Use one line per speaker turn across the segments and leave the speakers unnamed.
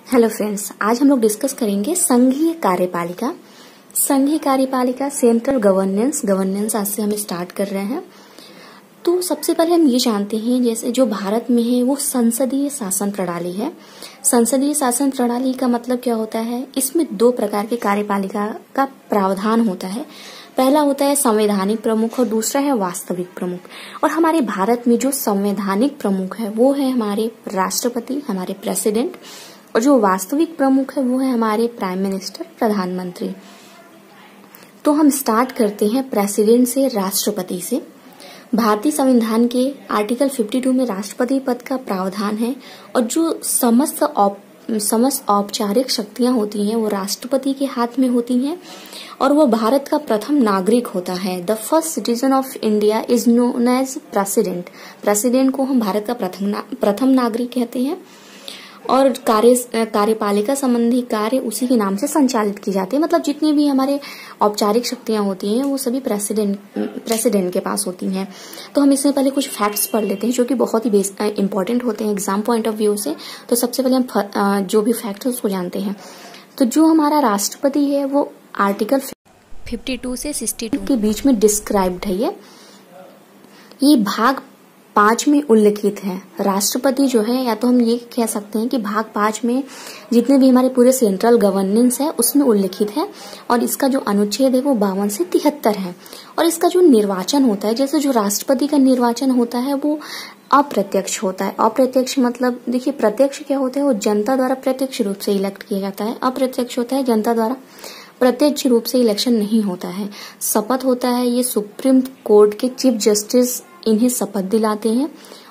Hello friends, आज हम लोग डिस्कस करेंगे संघीय कार्यपालिका। संघीय कार्यपालिका सेंट्रल गवर्नेंस आज से हम स्टार्ट कर रहे हैं। तो सबसे पहले हम ये जानते हैं, जैसे जो भारत में है वो संसदीय शासन प्रणाली है। संसदीय शासन प्रणाली का मतलब क्या होता है? इसमें दो प्रकार के कार्यपालिका का प्रावधान होता है। पहला होता है संवैधानिक प्रमुख और दूसरा है वास्तविक प्रमुख। और हमारे भारत में जो संवैधानिक प्रमुख है वो है हमारे राष्ट्रपति, हमारे प्रेसिडेंट, और जो वास्तविक प्रमुख है वो है हमारे प्राइम मिनिस्टर, प्रधानमंत्री। तो हम स्टार्ट करते हैं प्रेसिडेंट से, राष्ट्रपति से। भारतीय संविधान के आर्टिकल 52 में राष्ट्रपति पद का प्रावधान है और जो समस्त औपचारिक शक्तियां होती हैं वो राष्ट्रपति के हाथ में होती हैं और वो भारत का प्रथम नागरिक होता है। The first citizen of India is known as president. President को हम भारत का प्रथम नागरिक कहते हैं और कार्यपालिका संबंधी कार्य उसी के नाम से संचालित की जाती है। मतलब जितनी भी हमारे औपचारिक शक्तियां होती हैं वो सभी प्रेसिडेंट के पास होती हैं। तो हम इसमें पहले कुछ फैक्ट्स पढ़ लेते हैं जो कि बहुत ही इंपॉर्टेंट होते हैं एग्जाम पॉइंट ऑफ व्यू से। तो सबसे पहले हम जो भी फैक्ट है उसको जानते हैं। तो जो हमारा राष्ट्रपति है वो आर्टिकल 52 से 62 के बीच में डिस्क्राइब्ड है। ये भाग 5 में उल्लिखित है। राष्ट्रपति जो है, या तो हम ये कह सकते हैं कि भाग 5 में जितने भी हमारे पूरे सेंट्रल गवर्नेंस है उसमें उल्लिखित है और इसका जो अनुच्छेद है वो 52 से 73 है। और इसका जो निर्वाचन होता है, जैसे जो राष्ट्रपति का निर्वाचन होता है वो अप्रत्यक्ष होता है। अप्रत्यक्ष मतलब देखिए, प्रत्यक्ष क्या होता है, वो जनता द्वारा प्रत्यक्ष रूप से इलेक्ट किया जाता है। अप्रत्यक्ष होता है जनता द्वारा प्रत्यक्ष रूप से इलेक्शन नहीं होता है। शपथ होता है, ये सुप्रीम कोर्ट के चीफ जस्टिस इन्हें शपथ दिलाते हैं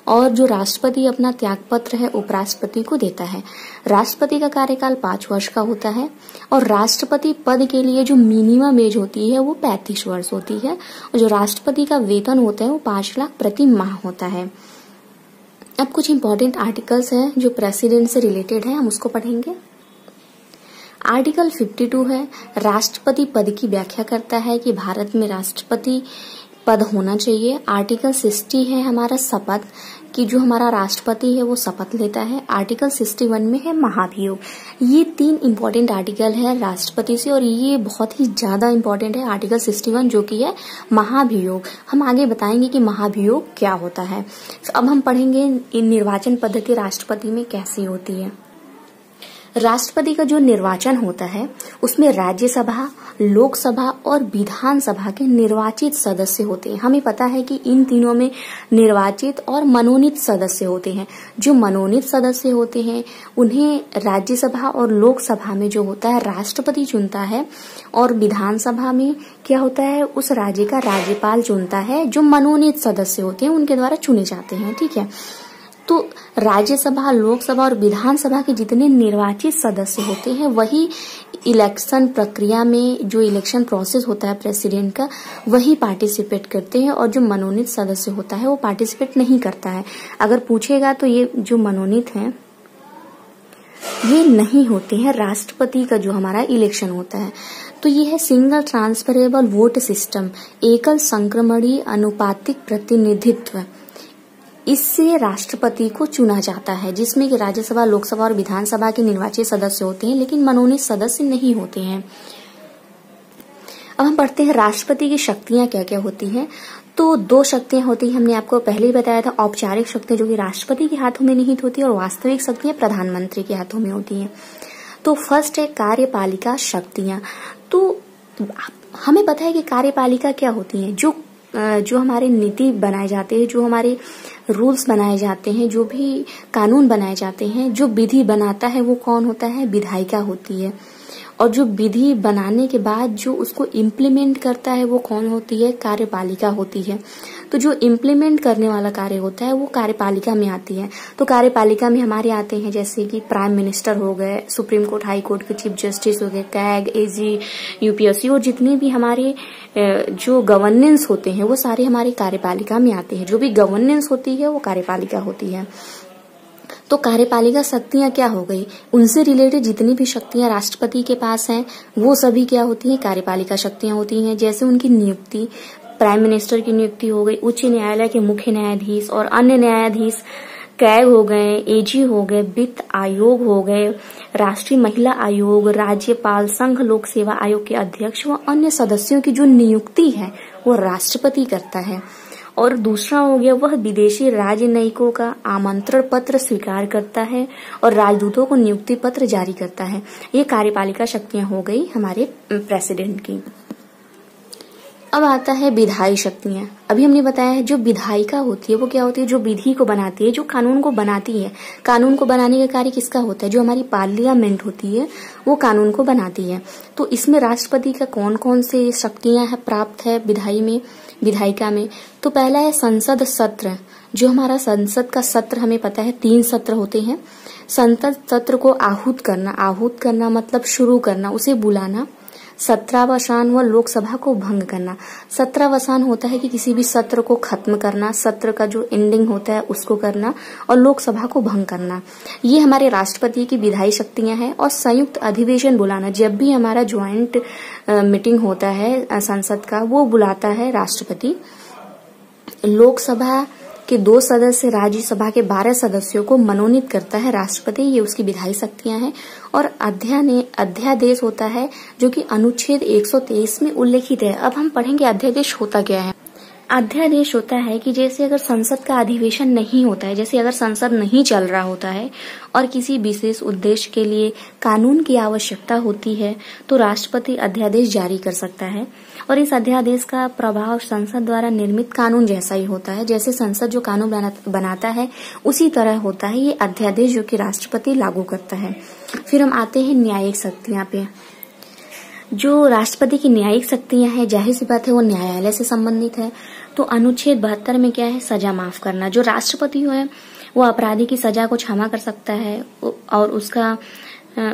और जो राष्ट्रपति अपना त्यागपत्र है उपराष्ट्रपति को देता है। राष्ट्रपति का कार्यकाल 5 वर्ष का होता है और राष्ट्रपति पद के लिए जो मिनिमम एज होती है वो 35 वर्ष होती है और जो राष्ट्रपति का वेतन होता है वो 5 लाख प्रति माह होता है। अब कुछ इंपॉर्टेंट आर्टिकल्स हैं जो प्रेसिडेंट से रिलेटेड है, हम उसको पढ़ेंगे। आर्टिकल 52 है, राष्ट्रपति पद की व्याख्या करता है कि भारत में राष्ट्रपति पद होना चाहिए। आर्टिकल 60 है हमारा शपथ, कि जो हमारा राष्ट्रपति है वो शपथ लेता है। आर्टिकल 61 में है महाभियोग। ये 3 इंपॉर्टेंट आर्टिकल है राष्ट्रपति से और ये बहुत ही ज्यादा इंपॉर्टेंट है आर्टिकल 61 जो कि है महाभियोग। हम आगे बताएंगे कि महाभियोग क्या होता है। अब हम पढ़ेंगे निर्वाचन पद्धति राष्ट्रपति में कैसी होती है। राष्ट्रपति का जो निर्वाचन होता है उसमें राज्यसभा, लोकसभा और विधानसभा के निर्वाचित सदस्य होते हैं। हमें पता है कि इन तीनों में निर्वाचित और मनोनीत सदस्य होते हैं। जो मनोनीत सदस्य होते हैं उन्हें राज्यसभा और लोकसभा में जो होता है राष्ट्रपति चुनता है और विधानसभा में क्या होता है, उस राज्य का राज्यपाल चुनता है। जो मनोनीत सदस्य होते हैं उनके द्वारा चुने जाते हैं। ठीक है, तो राज्यसभा, लोकसभा और विधानसभा के जितने निर्वाचित सदस्य होते हैं वही इलेक्शन प्रक्रिया में, जो इलेक्शन प्रोसेस होता है प्रेसिडेंट का, वही पार्टिसिपेट करते हैं और जो मनोनीत सदस्य होता है वो पार्टिसिपेट नहीं करता है। अगर पूछेगा तो ये जो मनोनीत हैं ये नहीं होते हैं राष्ट्रपति का जो हमारा इलेक्शन होता है। तो ये है सिंगल ट्रांसफरेबल वोट सिस्टम, एकल संक्रमणीय अनुपातिक प्रतिनिधित्व। इससे राष्ट्रपति को चुना जाता है, जिसमें कि राज्यसभा, लोकसभा और विधानसभा के निर्वाचित सदस्य होते हैं लेकिन मनोनीत सदस्य नहीं होते हैं। अब हम पढ़ते हैं राष्ट्रपति की शक्तियां क्या क्या होती हैं। तो 2 शक्तियां होती हैं, हमने आपको पहले ही बताया था। औपचारिक शक्तियां जो कि राष्ट्रपति के हाथों में निहित होती है और वास्तविक शक्तियां प्रधानमंत्री के हाथों में होती हैं। तो फर्स्ट है कार्यपालिका शक्तियां। तो हमें पता है कि कार्यपालिका क्या होती है। जो हमारे नीति बनाए जाते हैं, जो हमारे रूल्स बनाए जाते हैं, जो भी कानून बनाए जाते हैं, जो विधि बनाता है वो कौन होता है, विधायिका होती है। और जो विधि बनाने के बाद जो उसको इम्प्लीमेंट करता है वो कौन होती है, कार्यपालिका होती है। तो जो इम्प्लीमेंट करने वाला कार्य होता है वो कार्यपालिका में आती है। तो कार्यपालिका में हमारे आते हैं जैसे कि प्राइम मिनिस्टर हो गए, सुप्रीम कोर्ट, हाई कोर्ट के चीफ जस्टिस हो गए, कैग, एजी, यूपीएससी, और जितने भी हमारे जो गवर्नेंस होते हैं वो सारे हमारी कार्यपालिका में आते हैं। जो भी गवर्नेंस होती है वो कार्यपालिका होती है। तो कार्यपालिका शक्तियां क्या हो गई, उनसे रिलेटेड जितनी भी शक्तियां राष्ट्रपति के पास हैं वो सभी क्या होती हैं, कार्यपालिका शक्तियां होती हैं। जैसे उनकी नियुक्ति, प्राइम मिनिस्टर की नियुक्ति हो गई, उच्च न्यायालय के मुख्य न्यायाधीश और अन्य न्यायाधीश कैग हो गए, एजी हो गए, वित्त आयोग हो गए, राष्ट्रीय महिला आयोग, राज्यपाल, संघ लोक सेवा आयोग के अध्यक्ष व अन्य सदस्यों की जो नियुक्ति है वो राष्ट्रपति करता है। और दूसरा हो गया वह विदेशी राजनयिकों का आमंत्रण पत्र स्वीकार करता है और राजदूतों को नियुक्ति पत्र जारी करता है। ये कार्यपालिका शक्तियां हो गई हमारे प्रेसिडेंट की। अब आता है विधायी शक्तियां। अभी हमने बताया है जो विधायिका होती है वो क्या होती है, जो विधि को बनाती है, जो कानून को बनाती है। कानून को बनाने का कार्य किसका होता है, जो हमारी पार्लियामेंट होती है वो कानून को बनाती है। तो इसमें राष्ट्रपति का कौन कौन से शक्तियां है प्राप्त है विधायिका में। तो पहला है संसद सत्र। जो हमारा संसद का सत्र हमें पता है 3 सत्र होते हैं। संसद सत्र को आहूत करना मतलब शुरू करना, उसे बुलाना। सत्रावसान व लोकसभा को भंग करना। सत्रावसान होता है कि किसी भी सत्र को खत्म करना, सत्र का जो एंडिंग होता है उसको करना, और लोकसभा को भंग करना। ये हमारे राष्ट्रपति की विधायी शक्तियां हैं। और संयुक्त अधिवेशन बुलाना, जब भी हमारा ज्वाइंट मीटिंग होता है संसद का वो बुलाता है राष्ट्रपति। लोकसभा के 2 सदस्य, राज्यसभा के 12 सदस्यों को मनोनीत करता है राष्ट्रपति। ये उसकी विधायी शक्तियां हैं। और अध्यादेश होता है जो कि अनुच्छेद 123 में उल्लेखित है। अब हम पढ़ेंगे अध्यादेश होता क्या है। अध्यादेश होता है कि जैसे अगर संसद का अधिवेशन नहीं होता है, जैसे अगर संसद नहीं चल रहा होता है और किसी विशेष उद्देश्य के लिए कानून की आवश्यकता होती है तो राष्ट्रपति अध्यादेश जारी कर सकता है। और इस अध्यादेश का प्रभाव संसद द्वारा निर्मित कानून जैसा ही होता है। जैसे संसद जो कानून बनाता है उसी तरह होता है ये अध्यादेश जो कि राष्ट्रपति लागू करता है। फिर हम आते हैं न्यायिक शक्तियां पे। जो राष्ट्रपति की न्यायिक शक्तियां हैं जाहिर सी बात है वो न्यायालय से संबंधित है। तो अनुच्छेद 72 में क्या है, सजा माफ करना। जो राष्ट्रपति है वो अपराधी की सजा को क्षमा कर सकता है और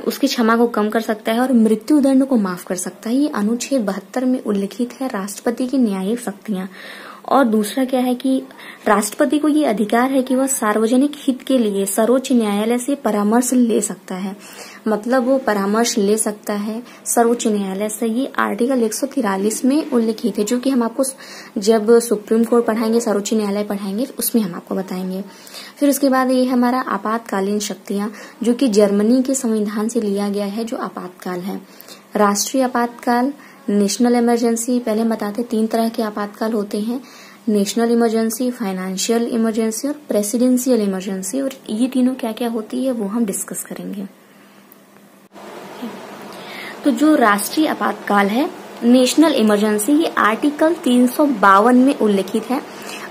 उसकी क्षमा को कम कर सकता है और मृत्यु दंड को माफ कर सकता है। ये अनुच्छेद 72 में उल्लेखित है राष्ट्रपति की न्यायिक शक्तियां। और दूसरा क्या है कि राष्ट्रपति को ये अधिकार है कि वह सार्वजनिक हित के लिए सर्वोच्च न्यायालय से परामर्श ले सकता है। मतलब वो परामर्श ले सकता है सर्वोच्च न्यायालय से। ये आर्टिकल 143 में उल्लेखित है, जो कि हम आपको जब सुप्रीम कोर्ट पढ़ाएंगे, सर्वोच्च न्यायालय पढ़ाएंगे, उसमें हम आपको बताएंगे। फिर उसके बाद ये हमारा आपातकालीन शक्तियां, जो कि जर्मनी के संविधान से लिया गया है, जो आपातकाल है। राष्ट्रीय आपातकाल, नेशनल इमरजेंसी। पहले हम बताते 3 तरह के आपातकाल होते हैं, नेशनल इमरजेंसी, फाइनेंशियल इमरजेंसी और प्रेसिडेंशियल इमरजेंसी। और ये तीनों क्या क्या होती है वो हम डिस्कस करेंगे। तो जो राष्ट्रीय आपातकाल है, नेशनल इमरजेंसी, ये आर्टिकल 352 में उल्लेखित है।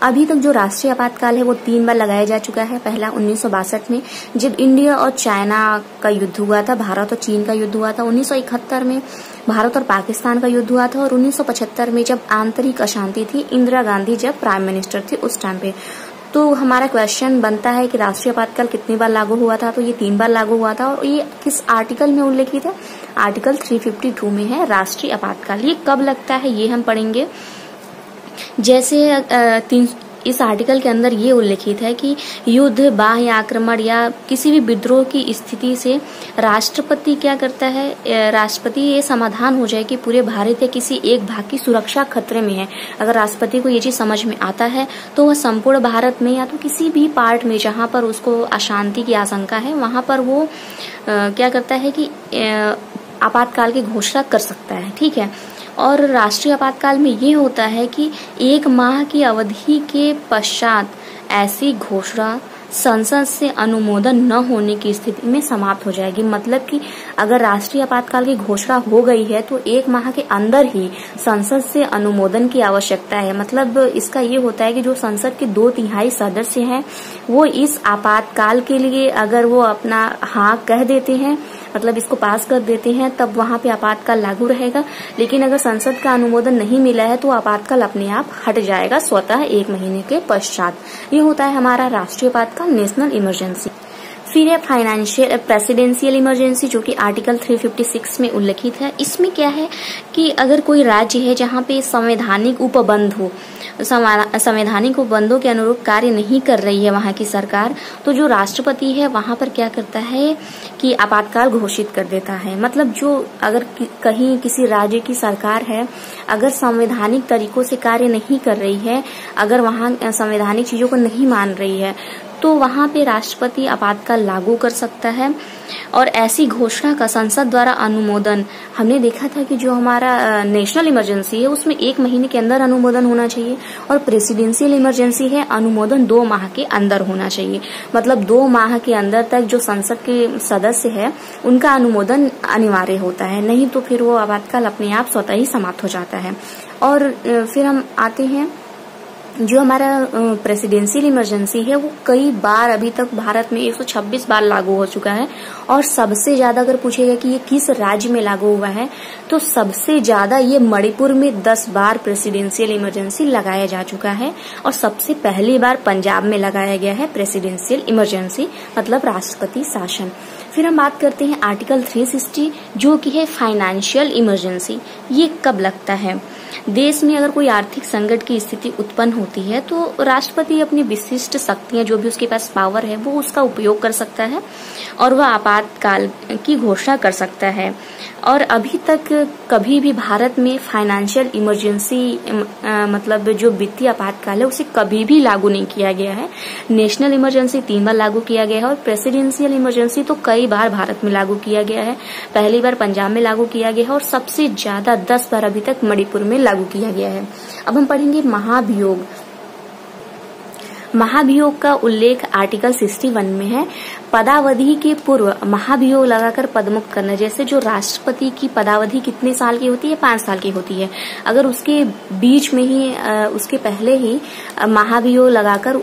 अभी तक जो राष्ट्रीय आपातकाल है वो 3 बार लगाया जा चुका है। पहला 1962 में जब इंडिया और चाइना का युद्ध हुआ था, भारत और चीन का युद्ध हुआ था। 1971 में भारत और पाकिस्तान का युद्ध हुआ था। और 1975 में जब आंतरिक अशांति थी, इंदिरा गांधी जब प्राइम मिनिस्टर थी उस टाइम पे। तो हमारा क्वेश्चन बनता है कि राष्ट्रीय आपातकाल कितनी बार लागू हुआ था, तो ये 3 बार लागू हुआ था। और ये किस आर्टिकल में उल्लेखित है, आर्टिकल 352 में है राष्ट्रीय आपातकाल। ये कब लगता है ये हम पढ़ेंगे। जैसे इस आर्टिकल के अंदर ये उल्लेखित है कि युद्ध, बाह्य आक्रमण या किसी भी विद्रोह की स्थिति से राष्ट्रपति क्या करता है, राष्ट्रपति ये समाधान हो जाए कि पूरे भारत या किसी एक भाग की सुरक्षा खतरे में है। अगर राष्ट्रपति को ये चीज समझ में आता है तो वह संपूर्ण भारत में या तो किसी भी पार्ट में जहां पर उसको अशांति की आशंका है वहां पर वो क्या करता है कि आपातकाल की घोषणा कर सकता है। ठीक है। और राष्ट्रीय आपातकाल में ये होता है कि 1 माह की अवधि के पश्चात ऐसी घोषणा संसद से अनुमोदन न होने की स्थिति में समाप्त हो जाएगी। मतलब कि अगर राष्ट्रीय आपातकाल की घोषणा हो गई है तो 1 माह के अंदर ही संसद से अनुमोदन की आवश्यकता है। मतलब इसका ये होता है कि जो संसद के 2/3 सदस्य हैं वो इस आपातकाल के लिए अगर वो अपना हाँ कह देते हैं, मतलब इसको पास कर देते हैं, तब वहां पे आपातकाल लागू रहेगा। लेकिन अगर संसद का अनुमोदन नहीं मिला है तो आपातकाल अपने आप हट जाएगा स्वतः 1 महीने के पश्चात। ये होता है हमारा राष्ट्रीय आपातकाल, नेशनल इमरजेंसी। फिर है फाइनेंशियल प्रेसिडेंशियल इमरजेंसी, जो कि आर्टिकल 356 में उल्लेखित है। इसमें क्या है कि अगर कोई राज्य है जहां पे संवैधानिक उपबंध हो, संवैधानिक उपबंधों के अनुरूप कार्य नहीं कर रही है वहां की सरकार, तो जो राष्ट्रपति है वहां पर क्या करता है कि आपातकाल घोषित कर देता है। मतलब जो अगर कहीं किसी राज्य की सरकार है, अगर संवैधानिक तरीकों से कार्य नहीं कर रही है, अगर वहां संवैधानिक चीजों को नहीं मान रही है, तो वहां पे राष्ट्रपति आपातकाल लागू कर सकता है। और ऐसी घोषणा का संसद द्वारा अनुमोदन, हमने देखा था कि जो हमारा नेशनल इमरजेंसी है उसमें 1 महीने के अंदर अनुमोदन होना चाहिए, और प्रेसिडेंशियल इमरजेंसी है अनुमोदन 2 माह के अंदर होना चाहिए। मतलब 2 माह के अंदर तक जो संसद के सदस्य है उनका अनुमोदन अनिवार्य होता है, नहीं तो फिर वो आपातकाल अपने आप स्वतः ही समाप्त हो जाता है। और फिर हम आते हैं जो हमारा प्रेसिडेंशियल इमरजेंसी है, वो कई बार अभी तक भारत में 126 बार लागू हो चुका है। और सबसे ज्यादा अगर पूछेगा कि ये किस राज्य में लागू हुआ है, तो सबसे ज्यादा ये मणिपुर में 10 बार प्रेसिडेंशियल इमरजेंसी लगाया जा चुका है। और सबसे पहली बार पंजाब में लगाया गया है प्रेसिडेंशियल इमरजेंसी, मतलब राष्ट्रपति शासन। फिर हम बात करते हैं आर्टिकल 360 जो कि है फाइनेंशियल इमरजेंसी। ये कब लगता है? देश में अगर कोई आर्थिक संकट की स्थिति उत्पन्न होती है तो राष्ट्रपति अपनी विशिष्ट शक्तियां, जो भी उसके पास पावर है, वो उसका उपयोग कर सकता है और वह आपातकाल की घोषणा कर सकता है। और अभी तक कभी भी भारत में फाइनेंशियल इमरजेंसी मतलब जो वित्तीय आपातकाल है उसे कभी भी लागू नहीं किया गया है। नेशनल इमरजेंसी 3 बार लागू किया गया है और प्रेसिडेंशियल इमरजेंसी तो कई बार भारत में लागू किया गया है। पहली बार पंजाब में लागू किया गया है और सबसे ज्यादा 10 बार अभी तक मणिपुर में लागू किया गया है। अब हम पढ़ेंगे महाभियोग। महाभियोग का उल्लेख आर्टिकल 61 में है। पदावधि के पूर्व महाभियोग लगाकर पदमुक्त करना। जैसे जो राष्ट्रपति की पदावधि कितने साल की होती है? 5 साल की होती है। अगर उसके बीच में ही उसके पहले ही महाभियोग लगाकर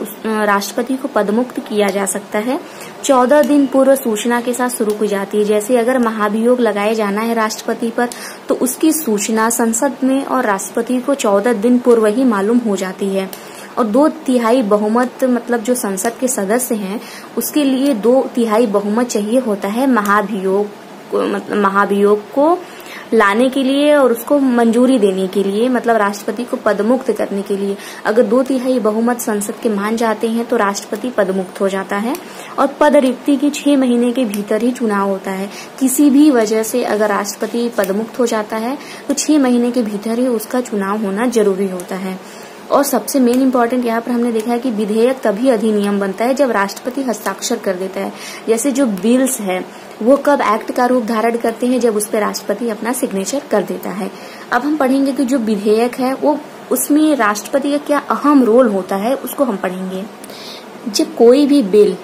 राष्ट्रपति को पदमुक्त किया जा सकता है। 14 दिन पूर्व सूचना के साथ शुरू की जाती है। जैसे अगर महाभियोग लगाए जाना है राष्ट्रपति पर तो उसकी सूचना संसद में और राष्ट्रपति को 14 दिन पूर्व ही मालूम हो जाती है। और 2/3 बहुमत, मतलब जो संसद के सदस्य हैं उसके लिए 2/3 बहुमत चाहिए होता है महाभियोग को लाने के लिए और उसको मंजूरी देने के लिए, मतलब राष्ट्रपति को पदमुक्त करने के लिए। अगर 2/3 बहुमत संसद के मान जाते हैं तो राष्ट्रपति पदमुक्त हो जाता है। और पद रिक्ति के 6 महीने के भीतर ही चुनाव होता है। किसी भी वजह से अगर राष्ट्रपति पदमुक्त हो जाता है तो 6 महीने के भीतर ही उसका चुनाव होना जरूरी होता है। और सबसे मेन इम्पोर्टेंट यहाँ पर हमने देखा है कि विधेयक तभी अधिनियम बनता है जब राष्ट्रपति हस्ताक्षर कर देता है। जैसे जो बिल्स है वो कब एक्ट का रूप धारण करते हैं? जब उस पर राष्ट्रपति अपना सिग्नेचर कर देता है। अब हम पढ़ेंगे कि जो विधेयक है वो उसमें राष्ट्रपति का क्या अहम रोल होता है, उसको हम पढ़ेंगे। जब कोई भी बिल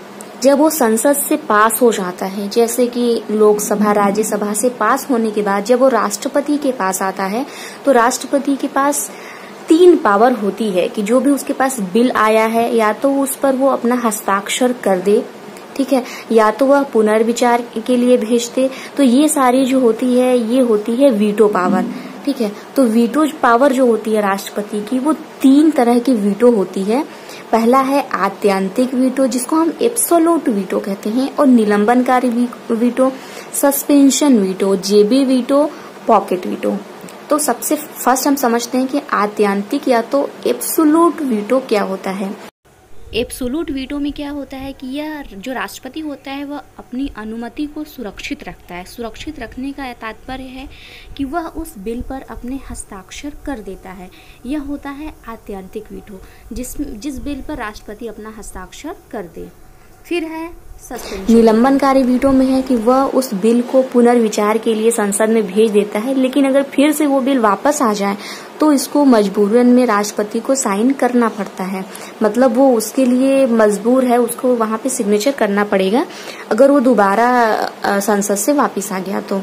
जब वो संसद से पास हो जाता है, जैसे कि लोकसभा राज्यसभा से पास होने के बाद जब वो राष्ट्रपति के पास आता है तो राष्ट्रपति के पास 3 पावर होती है कि जो भी उसके पास बिल आया है या तो उस पर वो अपना हस्ताक्षर कर दे, ठीक है, या तो वह पुनर्विचार के लिए भेज दे। तो ये सारी जो होती है ये होती है वीटो पावर, ठीक है। तो वीटो पावर जो होती है राष्ट्रपति की वो 3 तरह की वीटो होती है। पहला है आत्यंतिक वीटो जिसको हम एब्सोल्यूट वीटो कहते हैं, और निलंबनकारी वीटो, सस्पेंशन वीटो, जेबी वीटो, पॉकेट वीटो। तो सबसे फर्स्ट हम समझते हैं कि आत्यंतिक या तो एब्सोल्यूट वीटो क्या होता है। एब्सोल्यूट वीटो में क्या होता है कि यह जो राष्ट्रपति होता है वह अपनी अनुमति को सुरक्षित रखता है। सुरक्षित रखने का तात्पर्य है कि वह उस बिल पर अपने हस्ताक्षर कर देता है। यह होता है आत्यंतिक वीटो, जिस बिल पर राष्ट्रपति अपना हस्ताक्षर कर दे। फिर है निलंबनकारी वीटो में है कि वह उस बिल को पुनर्विचार के लिए संसद में भेज देता है, लेकिन अगर फिर से वो बिल वापस आ जाए तो इसको मजबूरन में राष्ट्रपति को साइन करना पड़ता है। मतलब वो उसके लिए मजबूर है, उसको वहां पे सिग्नेचर करना पड़ेगा अगर वो दोबारा संसद से वापस आ गया तो।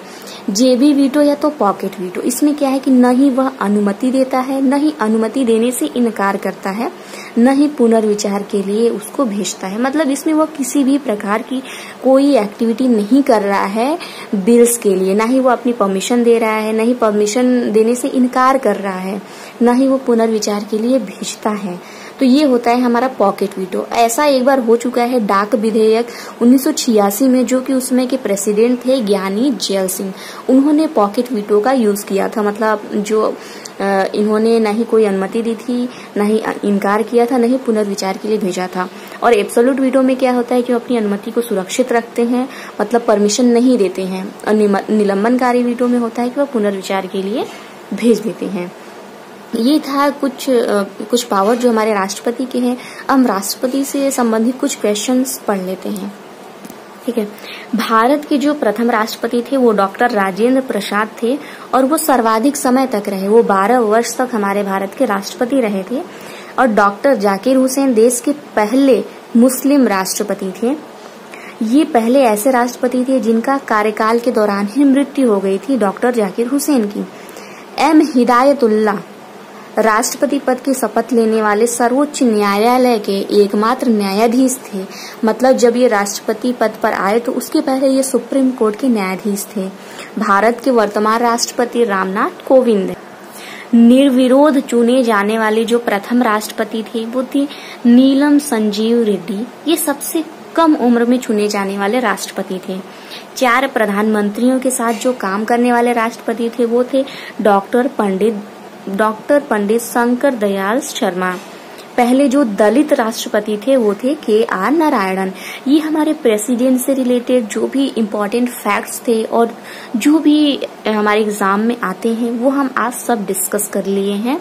जेबी वीटो या तो पॉकेट वीटो, इसमें क्या है कि न ही वह अनुमति देता है, न ही अनुमति देने से इनकार करता है, न ही पुनर्विचार के लिए उसको भेजता है। मतलब इसमें वह किसी भी प्रकार की कोई एक्टिविटी नहीं कर रहा है बिल्स के लिए, ना ही वो अपनी परमिशन दे रहा है, न ही परमिशन देने से इनकार कर रहा है, न ही वो पुनर्विचार के लिए भेजता है। तो ये होता है हमारा पॉकेट वीटो। ऐसा एक बार हो चुका है डाक विधेयक 1986 में, जो कि उसमें के प्रेसिडेंट थे ज्ञानी जैल सिंह। उन्होंने पॉकेट वीटो का यूज किया था। मतलब जो इन्होंने न ही कोई अनुमति दी थी, न ही इनकार किया था, न ही पुनर्विचार के लिए भेजा था। और एब्सोल्यूट वीटो में क्या होता है कि वो अपनी अनुमति को सुरक्षित रखते हैं, मतलब परमिशन नहीं देते हैं। और निलंबनकारी वीटो में होता है कि वह पुनर्विचार के लिए भेज देते हैं। ये था कुछ पावर जो हमारे राष्ट्रपति के हैं। हम राष्ट्रपति से संबंधित कुछ क्वेश्चंस पढ़ लेते हैं। ठीक है, भारत के जो प्रथम राष्ट्रपति थे वो डॉक्टर राजेंद्र प्रसाद थे और वो सर्वाधिक समय तक रहे। वो 12 वर्ष तक हमारे भारत के राष्ट्रपति रहे थे। और डॉक्टर जाकिर हुसैन देश के पहले मुस्लिम राष्ट्रपति थे। ये पहले ऐसे राष्ट्रपति थे जिनका कार्यकाल के दौरान ही मृत्यु हो गई थी, डॉक्टर जाकिर हुसैन की। एम हिदायतुल्लाह राष्ट्रपति पद की शपथ लेने वाले सर्वोच्च न्यायालय के एकमात्र न्यायाधीश थे। मतलब जब ये राष्ट्रपति पद पर आए तो उसके पहले ये सुप्रीम कोर्ट के न्यायाधीश थे। भारत के वर्तमान राष्ट्रपति रामनाथ कोविंद। निर्विरोध चुने जाने वाले जो प्रथम राष्ट्रपति थे वो थे नीलम संजीव रेड्डी। ये सबसे कम उम्र में चुने जाने वाले राष्ट्रपति थे। 4 प्रधानमंत्रियों के साथ जो काम करने वाले राष्ट्रपति थे वो थे डॉक्टर पंडित शंकर दयाल शर्मा। पहले जो दलित राष्ट्रपति थे वो थे KR नारायणन। ये हमारे प्रेसिडेंट से रिलेटेड जो भी इम्पोर्टेंट फैक्ट्स थे और जो भी हमारे एग्जाम में आते हैं वो हम आज सब डिस्कस कर लिए हैं।